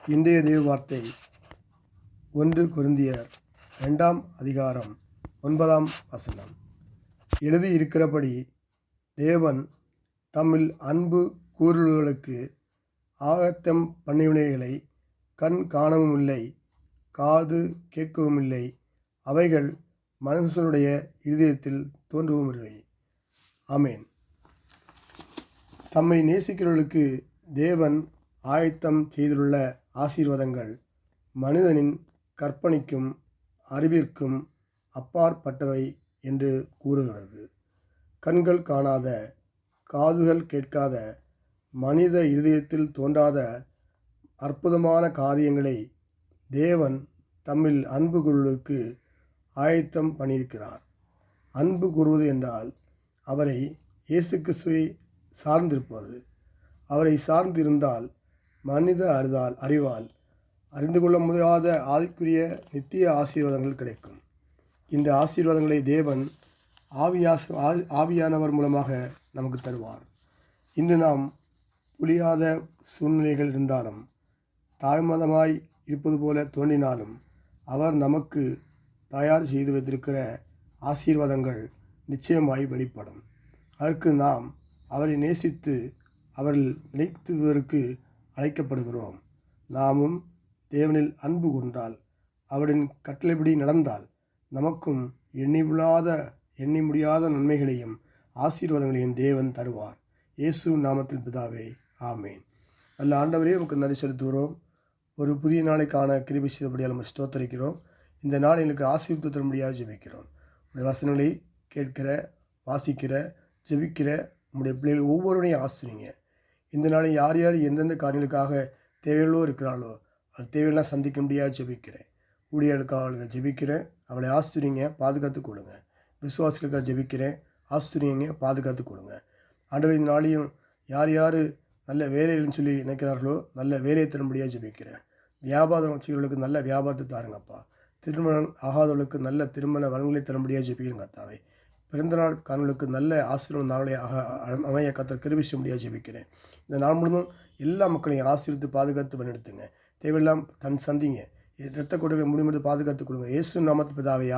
இன்றைய தேவ வார்த்தை 1 கொரிந்தியர் 2 அதிகாரம் 9 எழுதியிருக்கிறபடி தேவன் தம்மில் அன்பு கூறுகளுக்கு ஆயத்தம் பண்ணினவைகளை கண் காணவும் இல்லை, காது கேட்கவும் இல்லை, அவைகள் மனுஷனுடைய இருதயத்தில் தோன்றவும் இல்லை. ஆமேன். தம்மை நேசிக்கிறவர்களுக்கு தேவன் ஆயத்தம் செய்துள்ள ஆசீர்வாதங்கள் மனிதனின் கற்பனைக்கும் அறிவிற்கும் அப்பாற்பட்டவை என்று கூறுகிறது. கண்கள் காணாத, காதுகள் கேட்காத, மனித இருதயத்தில் தோன்றாத அற்புதமான காரியங்களை தேவன் தம்மில் அன்பு கூறுவதற்கு ஆயத்தம் பண்ணியிருக்கிறார். அன்பு கூறுவது என்றால் அவரை இயேசு கிறிஸ்துவை சார்ந்திருப்பது. அவரை சார்ந்திருந்தால் மனித அறிவால் அறிந்து கொள்ள முடியாத ஆதிக்குரிய நித்திய ஆசீர்வாதங்கள் கிடைக்கும். இந்த ஆசீர்வாதங்களை தேவன் ஆவியானவர் மூலமாக நமக்கு தருவார். இன்று நாம் புரியாத சூழ்நிலைகள் இருந்தாலும், தாய்மதமாய் இருப்பது போல தோன்றினாலும், அவர் நமக்கு தயார் செய்து வைத்திருக்கிற ஆசீர்வாதங்கள் நிச்சயமாய் வெளிப்படும். அதற்கு நாம் அவரை நேசித்து அவர்கள் நிலைத்துவதற்கு அழைக்கப்படுகிறோம். நாமும் தேவனில் அன்பு கொண்டால், அவரின் கட்டளைப்படி நடந்தால், நமக்கும் எண்ணி முடியாத நன்மைகளையும் ஆசீர்வாதங்களையும் தேவன் தருவார். இயேசு நாமத்தில் பிதாவே, ஆமேன். நல்ல ஆண்டவரே, நமக்கு நன்றி செலுத்துகிறோம். ஒரு புதிய நாளைக்கான கிருபை செய்தபடியால் நம்ம ஸ்தோத்தரிக்கிறோம். இந்த நாள் எங்களுக்கு ஆசீர்வாதம் தரும்படியாக ஜெபிக்கிறோம். உடைய வசனங்களை கேட்கிற, வாசிக்கிற, ஜெபிக்கிற உங்களுடைய பிள்ளைகள் ஒவ்வொருவரையும் ஆசிரிங்க. இந்த நாளில் யார் யார் எந்தெந்த காரியங்களுக்காக தேவைகளோ இருக்கிறாளோ அது தேவையெல்லாம் சந்திக்க முடியாது ஜெபிக்கிறேன். ஊழியர்களுக்காக ஜெபிக்கிறேன், அவளை ஆசிரியங்க, பாதுகாத்து கொடுங்க. விசுவாசிகளுக்காக ஜெபிக்கிறேன், ஆசிரியங்க, பாதுகாத்து கொடுங்க. ஆண்டவர் இந்த நாளையும் யார் யார் நல்ல வேலைன்னு சொல்லி நினைக்கிறார்களோ நல்ல வேலையை தரும்படியாக ஜெபிக்கிறேன். வியாபாரம் வச்சுகளுக்கு நல்ல வியாபாரத்தை தாருங்கப்பா. திருமணம் ஆகாதவர்களுக்கு நல்ல திருமண வளங்களை தரும்படியாக ஜெபிக்கிறேங்க கர்த்தாவே. பிறந்தநாள் காணொலிக்கு நல்ல ஆசீர்வாதம் நாளை அமைய கர்த்தர் கிருபை செய்யும்படியாக ஜெபிக்கிறேன். இந்த நாள் முழுவதும் எல்லா மக்களையும் ஆசீர்வித்து பாதுகாத்து வழிநடத்துங்க. தேவையெல்லாம் சந்திங்க. இரத்த கொடைகளை முடிவு பாதுகாத்து கொடுங்க. இயேசு நாமத்து பிதாவே.